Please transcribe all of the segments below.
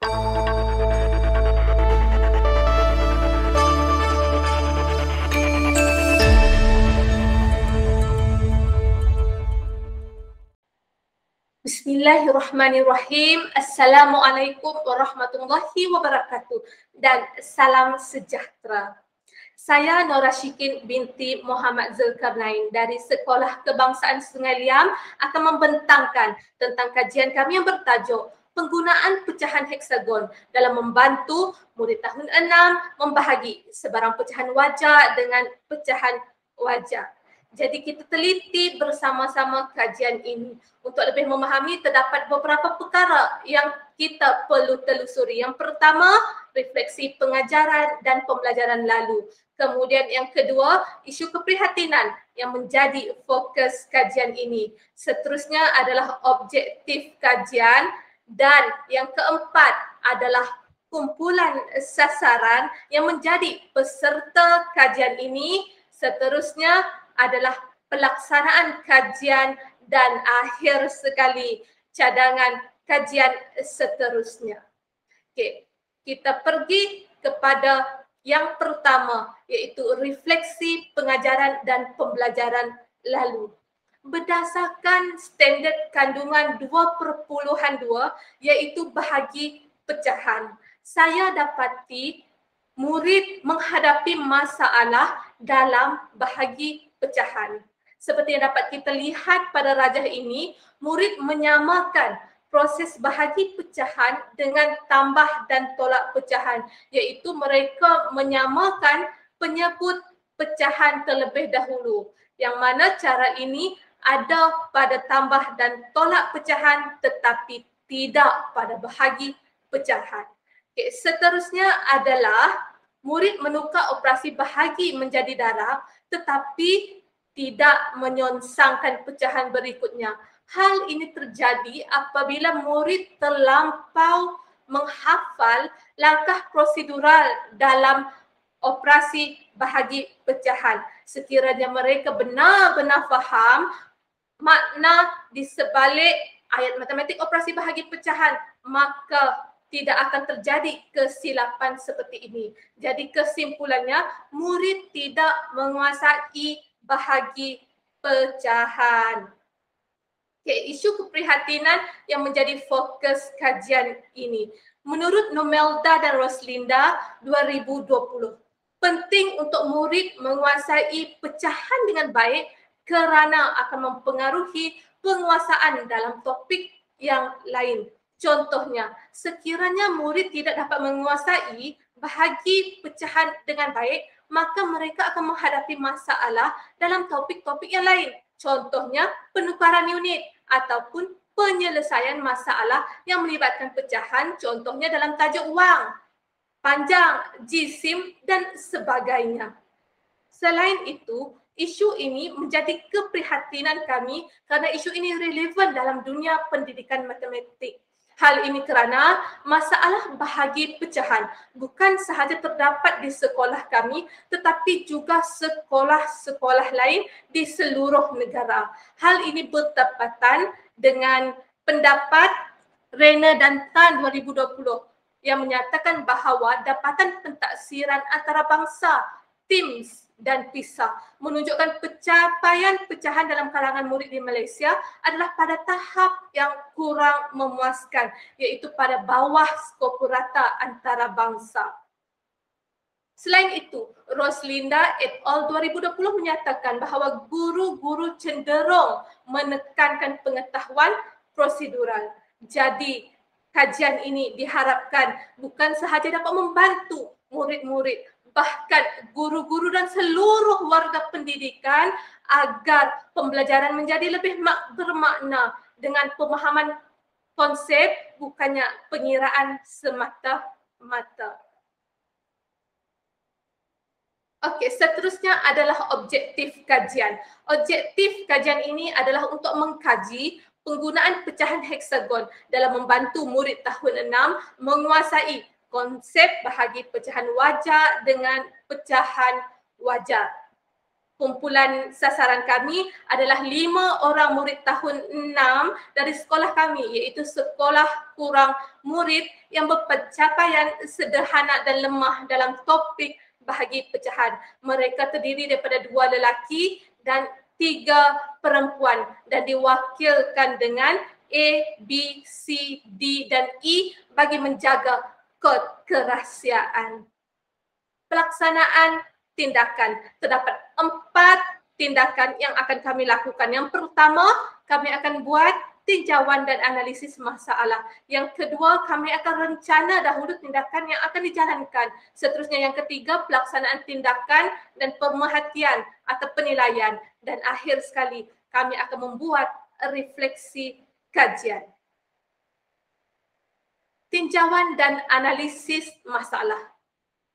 Bismillahirrahmanirrahim. Assalamualaikum warahmatullahi wabarakatuh dan salam sejahtera. Saya Nora Syikin binti Muhammad Zulkarnain dari Sekolah Kebangsaan Sungai Liam akan membentangkan tentang kajian kami yang bertajuk penggunaan pecahan heksagon dalam membantu murid tahun 6 membahagi sebarang pecahan wajah dengan pecahan wajah. Jadi kita teliti bersama-sama kajian ini. Untuk lebih memahami, terdapat beberapa perkara yang kita perlu telusuri. Yang pertama, refleksi pengajaran dan pembelajaran lalu. Kemudian yang kedua, isu keprihatinan yang menjadi fokus kajian ini. Seterusnya adalah objektif kajian dan yang keempat adalah kumpulan sasaran yang menjadi peserta kajian ini. Seterusnya adalah pelaksanaan kajian dan akhir sekali cadangan kajian seterusnya. Okey, kita pergi kepada yang pertama iaitu refleksi pengajaran dan pembelajaran lalu. Berdasarkan standard kandungan 2.2 iaitu bahagi pecahan, saya dapati murid menghadapi masalah dalam bahagi pecahan. Seperti yang dapat kita lihat pada rajah ini, murid menyamakan proses bahagi pecahan dengan tambah dan tolak pecahan, iaitu mereka menyamakan penyebut pecahan terlebih dahulu. Yang mana cara ini ada pada tambah dan tolak pecahan tetapi tidak pada bahagi pecahan. Okay, seterusnya adalah murid menukar operasi bahagi menjadi darab tetapi tidak menyonsangkan pecahan berikutnya. Hal ini terjadi apabila murid terlampau menghafal langkah prosedural dalam operasi bahagi pecahan. Sekiranya mereka benar-benar faham makna di sebalik ayat matematik operasi bahagi pecahan, maka tidak akan terjadi kesilapan seperti ini. Jadi kesimpulannya, murid tidak menguasai bahagi pecahan. Okay, isu keprihatinan yang menjadi fokus kajian ini. Menurut Nomelda dan Roslinda 2020, penting untuk murid menguasai pecahan dengan baik kerana akan mempengaruhi penguasaan dalam topik yang lain. Contohnya, sekiranya murid tidak dapat menguasai bahagi pecahan dengan baik, maka mereka akan menghadapi masalah dalam topik-topik yang lain. Contohnya, penukaran unit ataupun penyelesaian masalah yang melibatkan pecahan, contohnya dalam tajuk wang, panjang, jisim dan sebagainya. Selain itu, isu ini menjadi keprihatinan kami kerana isu ini relevan dalam dunia pendidikan matematik. Hal ini kerana masalah bahagi pecahan bukan sahaja terdapat di sekolah kami tetapi juga sekolah-sekolah lain di seluruh negara. Hal ini bertepatan dengan pendapat Rena dan Tan 2020 yang menyatakan bahawa dapatan pentaksiran antarabangsa TIMSS dan PISA menunjukkan pencapaian pecahan dalam kalangan murid di Malaysia adalah pada tahap yang kurang memuaskan, iaitu pada bawah skor purata antarabangsa. Selain itu, Roslinda et al. 2020 menyatakan bahawa guru-guru cenderung menekankan pengetahuan prosedural. Jadi, kajian ini diharapkan bukan sahaja dapat membantu murid-murid, bahkan guru-guru dan seluruh warga pendidikan agar pembelajaran menjadi lebih bermakna dengan pemahaman konsep bukannya pengiraan semata-mata. Okey, seterusnya adalah objektif kajian. Objektif kajian ini adalah untuk mengkaji penggunaan pecahan heksagon dalam membantu murid tahun 6 menguasai konsep bahagi pecahan wajah dengan pecahan wajah. kumpulan sasaran kami adalah 5 orang murid tahun 6 dari sekolah kami, iaitu sekolah kurang murid yang berpencapaian sederhana dan lemah dalam topik bahagi pecahan. Mereka terdiri daripada 2 lelaki dan 3 perempuan dan diwakilkan dengan A, B, C, D dan E bagi menjaga kod kerahsiaan. Pelaksanaan tindakan. Terdapat 4 tindakan yang akan kami lakukan. Yang pertama, kami akan buat tinjauan dan analisis masalah. Yang kedua, kami akan rencana dahulu tindakan yang akan dijalankan. Seterusnya yang ketiga, pelaksanaan tindakan dan pemerhatian atau penilaian. Dan akhir sekali, kami akan membuat refleksi kajian. Tinjauan dan analisis masalah.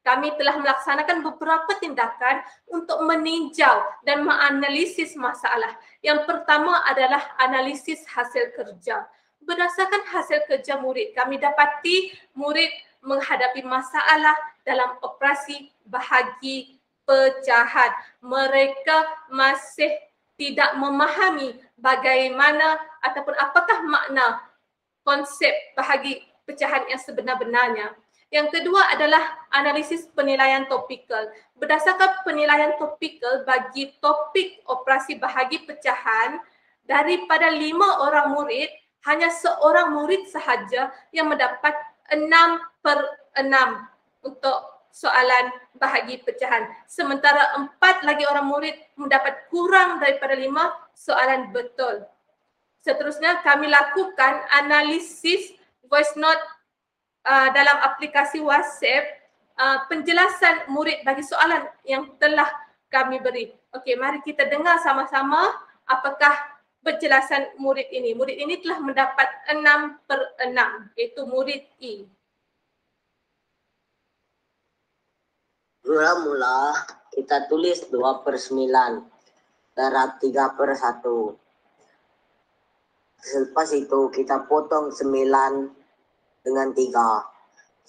Kami telah melaksanakan beberapa tindakan untuk meninjau dan menganalisis masalah. Yang pertama adalah analisis hasil kerja. Berdasarkan hasil kerja murid, kami dapati murid menghadapi masalah dalam operasi bahagi pecahan. Mereka masih tidak memahami bagaimana ataupun apakah makna konsep bahagi pecahan yang sebenar-benarnya. Yang kedua adalah analisis penilaian topikal. Berdasarkan penilaian topikal bagi topik operasi bahagi pecahan, daripada 5 orang murid, hanya seorang murid sahaja yang mendapat 6/6 untuk soalan bahagi pecahan. Sementara 4 lagi orang murid mendapat kurang daripada 5 soalan betul. Seterusnya kami lakukan analisis voice note dalam aplikasi WhatsApp, penjelasan murid bagi soalan yang telah kami beri. Okey, mari kita dengar sama-sama apakah penjelasan murid ini. Murid ini telah mendapat 6/6, iaitu murid E. Mula-mula kita tulis 2/9 darab 3/1. Selepas itu kita potong 9 dengan 3.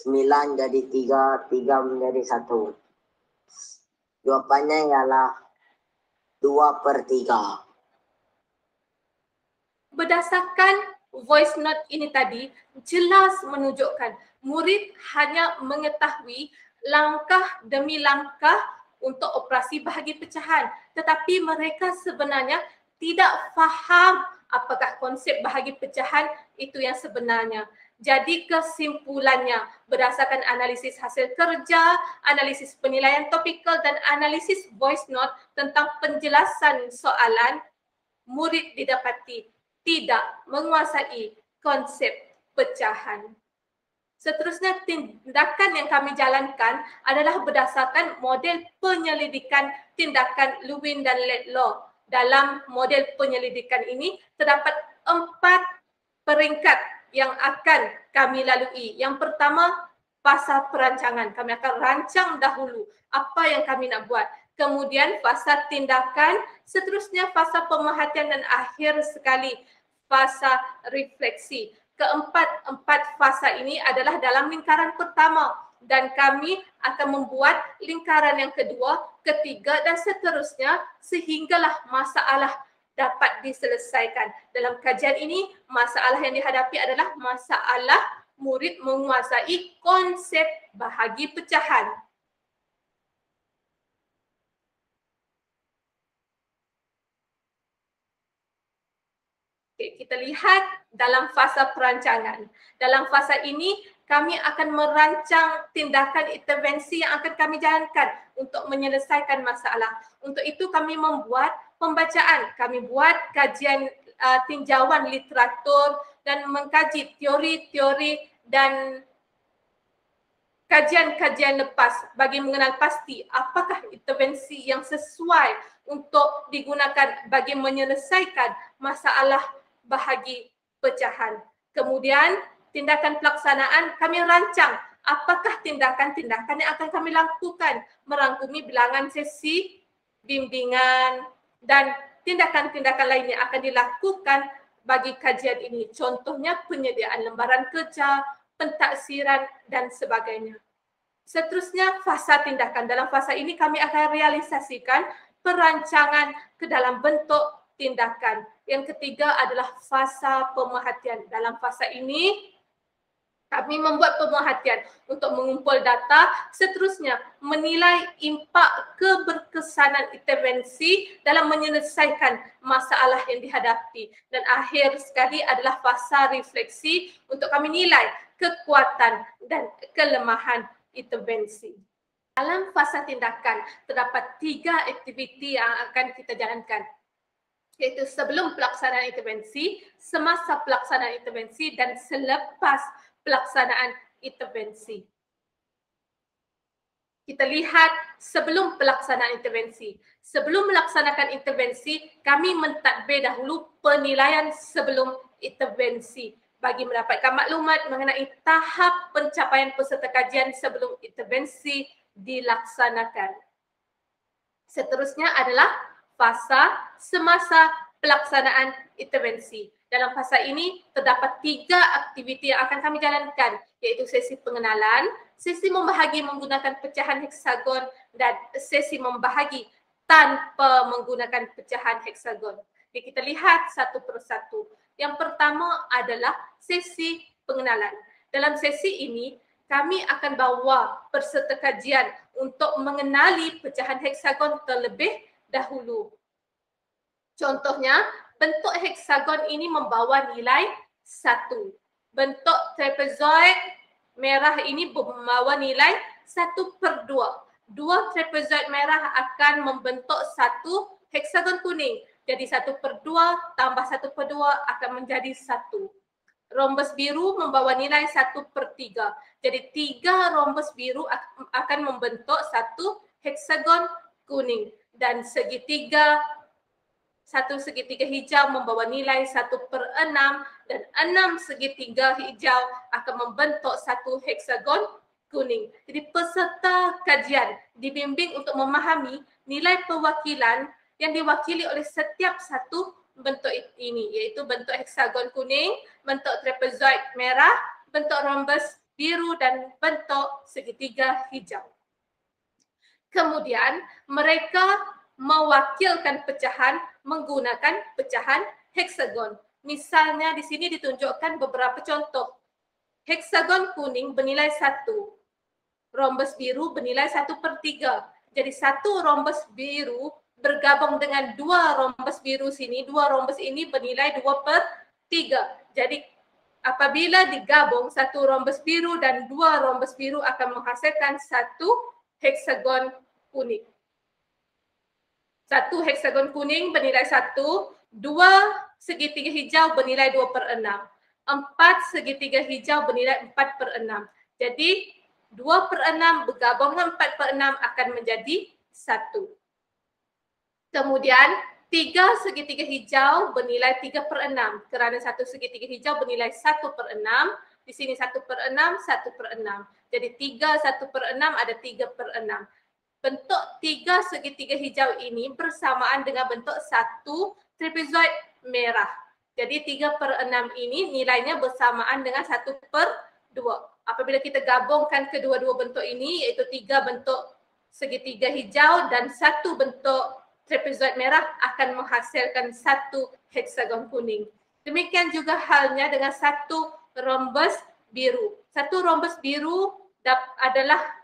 9 jadi 3, 3 menjadi 1. Jawabannya ialah 2/3. Berdasarkan voice note ini tadi, jelas menunjukkan murid hanya mengetahui langkah demi langkah untuk operasi bahagi pecahan. Tetapi mereka sebenarnya tidak faham apakah konsep bahagi pecahan itu yang sebenarnya. Jadi kesimpulannya berdasarkan analisis hasil kerja, analisis penilaian topikal dan analisis voice note tentang penjelasan soalan, murid didapati tidak menguasai konsep pecahan. Seterusnya tindakan yang kami jalankan adalah berdasarkan model penyelidikan tindakan Lewin dan Laidlaw. Dalam model penyelidikan ini terdapat 4 peringkat yang akan kami lalui. Yang pertama, fasa perancangan. Kami akan rancang dahulu apa yang kami nak buat. Kemudian fasa tindakan, seterusnya fasa pemerhatian dan akhir sekali fasa refleksi. Keempat fasa ini adalah dalam lingkaran pertama dan kami akan membuat lingkaran yang kedua, ketiga dan seterusnya sehinggalah masalah dapat diselesaikan. Dalam kajian ini, masalah yang dihadapi adalah masalah murid menguasai konsep bahagi pecahan. Okay, kita lihat dalam fasa perancangan. Dalam fasa ini, kami akan merancang tindakan intervensi yang akan kami jalankan untuk menyelesaikan masalah. Untuk itu kami membuat pembacaan, kami buat kajian tinjauan literatur dan mengkaji teori-teori dan kajian-kajian lepas bagi mengenal pasti apakah intervensi yang sesuai untuk digunakan bagi menyelesaikan masalah bahagi pecahan. Kemudian tindakan pelaksanaan kami rancang apakah tindakan-tindakan yang akan kami lakukan merangkumi bilangan sesi, bimbingan dan tindakan-tindakan lain yang akan dilakukan bagi kajian ini. Contohnya penyediaan lembaran kerja, pentaksiran dan sebagainya. Seterusnya fasa tindakan. Dalam fasa ini kami akan realisasikan perancangan ke dalam bentuk tindakan. Yang ketiga adalah fasa pemerhatian. Dalam fasa ini, kami membuat pemerhatian untuk mengumpul data, seterusnya menilai impak keberkesanan intervensi dalam menyelesaikan masalah yang dihadapi. Dan akhir sekali adalah fasa refleksi untuk kami nilai kekuatan dan kelemahan intervensi. Dalam fasa tindakan, terdapat 3 aktiviti yang akan kita jalankan, iaitu sebelum pelaksanaan intervensi, semasa pelaksanaan intervensi dan selepas pelaksanaan intervensi. Kita lihat sebelum pelaksanaan intervensi. Sebelum melaksanakan intervensi, kami mentadbir dahulu penilaian sebelum intervensi bagi mendapatkan maklumat mengenai tahap pencapaian peserta kajian sebelum intervensi dilaksanakan. Seterusnya adalah fasa semasa pelaksanaan intervensi. Dalam fasa ini terdapat 3 aktiviti yang akan kami jalankan, iaitu sesi pengenalan, sesi membahagi menggunakan pecahan heksagon dan sesi membahagi tanpa menggunakan pecahan heksagon. Jadi kita lihat satu persatu. Yang pertama adalah sesi pengenalan. Dalam sesi ini, kami akan bawa peserta kajian untuk mengenali pecahan heksagon terlebih dahulu. Contohnya, bentuk heksagon ini membawa nilai 1. Bentuk trapezoid merah ini membawa nilai 1/2. 2 trapezoid merah akan membentuk 1 heksagon kuning. Jadi 1/2 tambah 1/2 akan menjadi 1. Rombus biru membawa nilai 1/3. Jadi 3 rombus biru akan membentuk 1 heksagon kuning. Dan satu segitiga hijau membawa nilai 1/6 dan 6 segitiga hijau akan membentuk 1 heksagon kuning. Jadi peserta kajian dibimbing untuk memahami nilai perwakilan yang diwakili oleh setiap satu bentuk ini, iaitu bentuk heksagon kuning, bentuk trapezoid merah, bentuk rombus biru dan bentuk segitiga hijau. Kemudian mereka mewakilkan pecahan menggunakan pecahan heksagon. Misalnya di sini ditunjukkan beberapa contoh. Heksagon kuning bernilai 1. Rombus biru bernilai 1/3. Jadi 1 rombus biru bergabung dengan 2 rombus biru sini. 2 rombus ini bernilai 2/3. Jadi apabila digabung 1 rombus biru dan 2 rombus biru akan menghasilkan 1 heksagon kuning. 1 heksagon kuning bernilai 1, 2 segitiga hijau bernilai 2/6, 4 segitiga hijau bernilai 4/6. Jadi 2/6 bergabung dengan 4/6 akan menjadi 1. Kemudian 3 segitiga hijau bernilai 3/6 kerana 1 segitiga hijau bernilai 1/6. Di sini 1/6, 1/6. Jadi 3 1/6 ada 3/6. Bentuk 3 segitiga hijau ini bersamaan dengan bentuk 1 trapezoid merah. Jadi 3/6 ini nilainya bersamaan dengan 1/2. Apabila kita gabungkan kedua-dua bentuk ini, iaitu 3 bentuk segitiga hijau dan 1 bentuk trapezoid merah akan menghasilkan 1 heksagon kuning. Demikian juga halnya dengan 1 rombus biru. 1 rombus biru adalah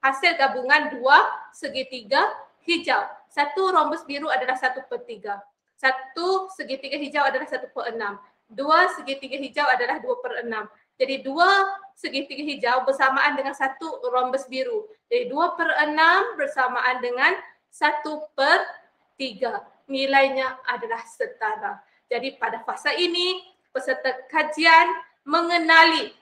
hasil gabungan 2 segitiga hijau. 1 rombus biru adalah 1/3. 1 segitiga hijau adalah 1/6. 2 segitiga hijau adalah 2/6. Jadi 2 segitiga hijau bersamaan dengan 1 rombus biru. Jadi 2/6 bersamaan dengan 1/3. Nilainya adalah setara. Jadi pada fasa ini, peserta kajian mengenali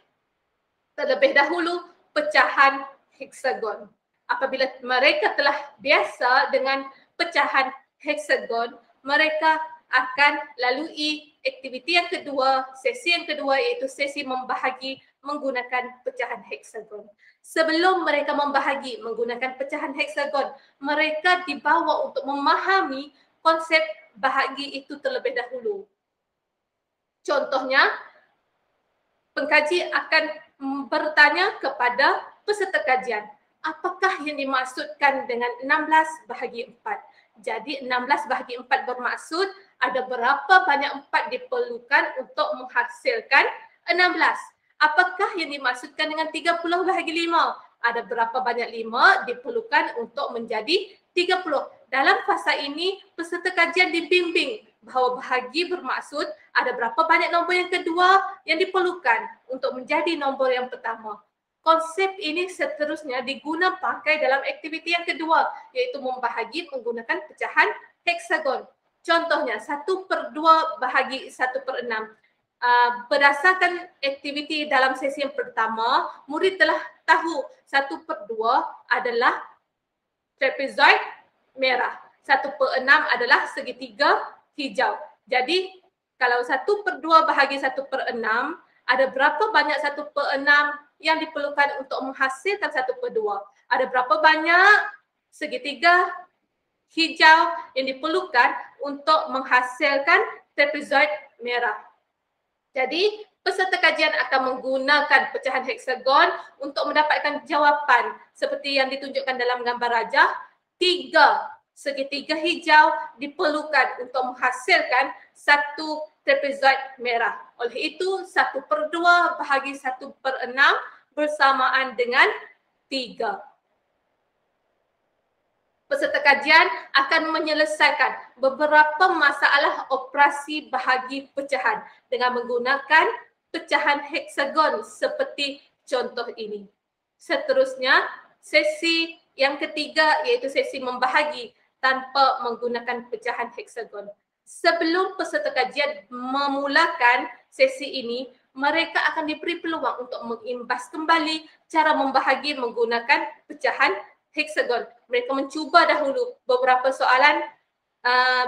terlebih dahulu pecahan heksagon. Apabila mereka telah biasa dengan pecahan heksagon, mereka akan lalui aktiviti yang kedua, sesi yang kedua, iaitu sesi membahagi menggunakan pecahan heksagon. Sebelum mereka membahagi menggunakan pecahan heksagon, mereka dibawa untuk memahami konsep bahagi itu terlebih dahulu. Contohnya, pengkaji akan bertanya kepada peserta kajian, apakah yang dimaksudkan dengan 16 bahagi 4? Jadi 16 bahagi 4 bermaksud ada berapa banyak 4 diperlukan untuk menghasilkan 16. Apakah yang dimaksudkan dengan 30 bahagi 5? Ada berapa banyak 5 diperlukan untuk menjadi 30. Dalam fasa ini, peserta kajian dibimbing bahawa bahagi bermaksud ada berapa banyak nombor yang kedua yang diperlukan untuk menjadi nombor yang pertama. Konsep ini seterusnya digunakan pakai dalam aktiviti yang kedua, iaitu membahagi menggunakan pecahan heksagon. Contohnya 1/2 bahagi 1/6. Berdasarkan aktiviti dalam sesi yang pertama, murid telah tahu 1/2 adalah trapezoid merah, 1/6 adalah segitiga hijau. Jadi kalau 1/2 bahagi 1/6, ada berapa banyak 1/6 yang diperlukan untuk menghasilkan 1/2? Ada berapa banyak segitiga hijau yang diperlukan untuk menghasilkan trapezoid merah? Jadi peserta kajian akan menggunakan pecahan heksagon untuk mendapatkan jawapan seperti yang ditunjukkan dalam gambar rajah. 3 segitiga hijau diperlukan untuk menghasilkan satu trapezoid merah. Oleh itu 1/2 bahagi 1/6 bersamaan dengan 3. Peserta kajian akan menyelesaikan beberapa masalah operasi bahagi pecahan dengan menggunakan pecahan heksagon seperti contoh ini. Seterusnya, sesi yang ketiga iaitu sesi membahagi tanpa menggunakan pecahan heksagon. Sebelum peserta kajian memulakan sesi ini, mereka akan diberi peluang untuk mengimbas kembali cara membahagi menggunakan pecahan heksagon. Mereka mencuba dahulu beberapa soalan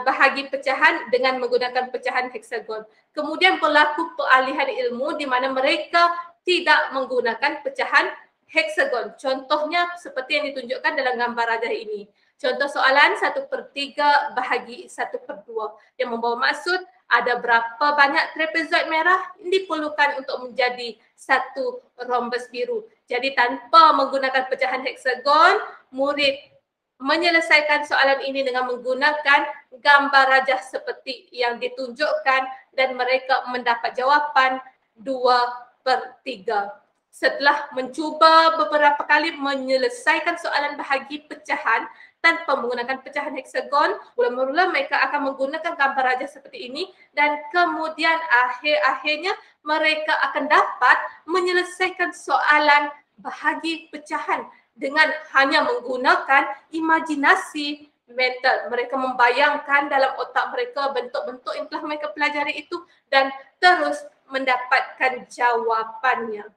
bahagi pecahan dengan menggunakan pecahan heksagon. Kemudian berlaku peralihan ilmu di mana mereka tidak menggunakan pecahan heksagon. Contohnya seperti yang ditunjukkan dalam gambar rajah ini. Contoh soalan 1/3 bahagi 1/2 yang membawa maksud ada berapa banyak trapezoid merah yang diperlukan untuk menjadi satu rhombus biru. Jadi tanpa menggunakan pecahan heksagon, murid menyelesaikan soalan ini dengan menggunakan gambar rajah seperti yang ditunjukkan dan mereka mendapat jawapan 2/3. Setelah mencuba beberapa kali menyelesaikan soalan bahagi pecahan tanpa menggunakan pecahan heksagon, mula-mula mereka akan menggunakan gambar rajah seperti ini dan kemudian akhir-akhirnya mereka akan dapat menyelesaikan soalan bahagi pecahan dengan hanya menggunakan imajinasi mental. Mereka membayangkan dalam otak mereka bentuk-bentuk yang telah mereka pelajari itu dan terus mendapatkan jawapannya.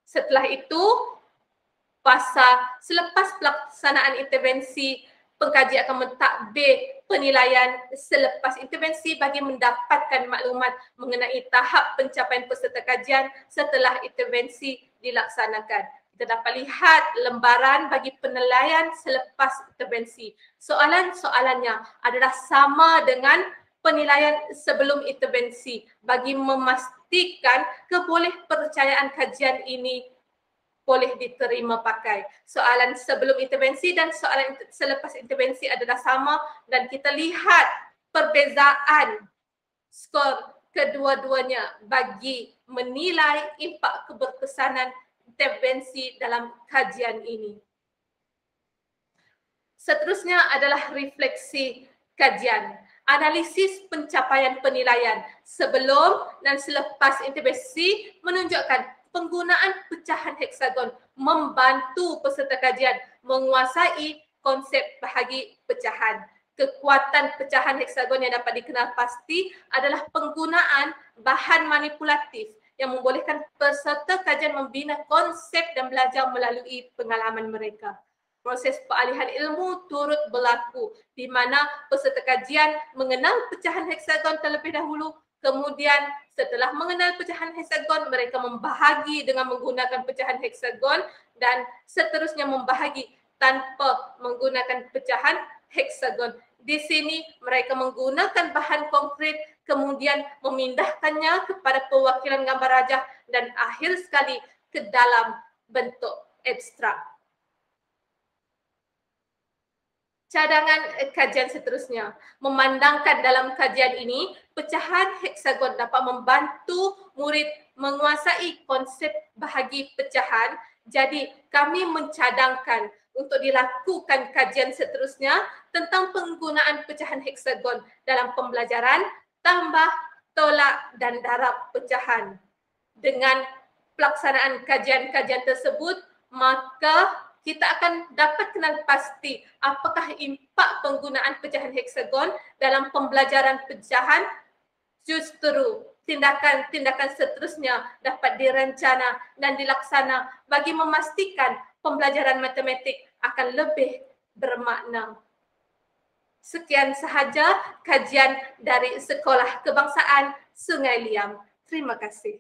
Setelah itu, selepas pelaksanaan intervensi, pengkaji akan mentadbir penilaian selepas intervensi bagi mendapatkan maklumat mengenai tahap pencapaian peserta kajian setelah intervensi dilaksanakan. Kita dapat lihat lembaran bagi penilaian selepas intervensi. Soalan-soalannya adalah sama dengan penilaian sebelum intervensi bagi memastikan kebolehpercayaan kajian ini boleh diterima pakai. Soalan sebelum intervensi dan soalan selepas intervensi adalah sama dan kita lihat perbezaan skor kedua-duanya bagi menilai impak keberkesanan intervensi dalam kajian ini. Seterusnya adalah refleksi kajian. Analisis pencapaian penilaian sebelum dan selepas intervensi menunjukkan penggunaan pecahan heksagon membantu peserta kajian menguasai konsep bahagi pecahan. Kekuatan pecahan heksagon yang dapat dikenal pasti adalah penggunaan bahan manipulatif yang membolehkan peserta kajian membina konsep dan belajar melalui pengalaman mereka. Proses peralihan ilmu turut berlaku di mana peserta kajian mengenal pecahan heksagon terlebih dahulu. Kemudian setelah mengenal pecahan heksagon, mereka membahagi dengan menggunakan pecahan heksagon dan seterusnya membahagi tanpa menggunakan pecahan heksagon. Di sini mereka menggunakan bahan konkret, kemudian memindahkannya kepada perwakilan gambar rajah dan akhir sekali ke dalam bentuk abstrak. Cadangan kajian seterusnya. Memandangkan dalam kajian ini, pecahan heksagon dapat membantu murid menguasai konsep bahagi pecahan. Jadi, kami mencadangkan untuk dilakukan kajian seterusnya tentang penggunaan pecahan heksagon dalam pembelajaran, tambah, tolak dan darab pecahan. Dengan pelaksanaan kajian-kajian tersebut, maka kita akan dapat kenal pasti apakah impak penggunaan pecahan heksagon dalam pembelajaran pecahan. Justru tindakan-tindakan seterusnya dapat direncana dan dilaksana bagi memastikan pembelajaran matematik akan lebih bermakna. Sekian sahaja kajian dari Sekolah Kebangsaan Sungai Liam. Terima kasih.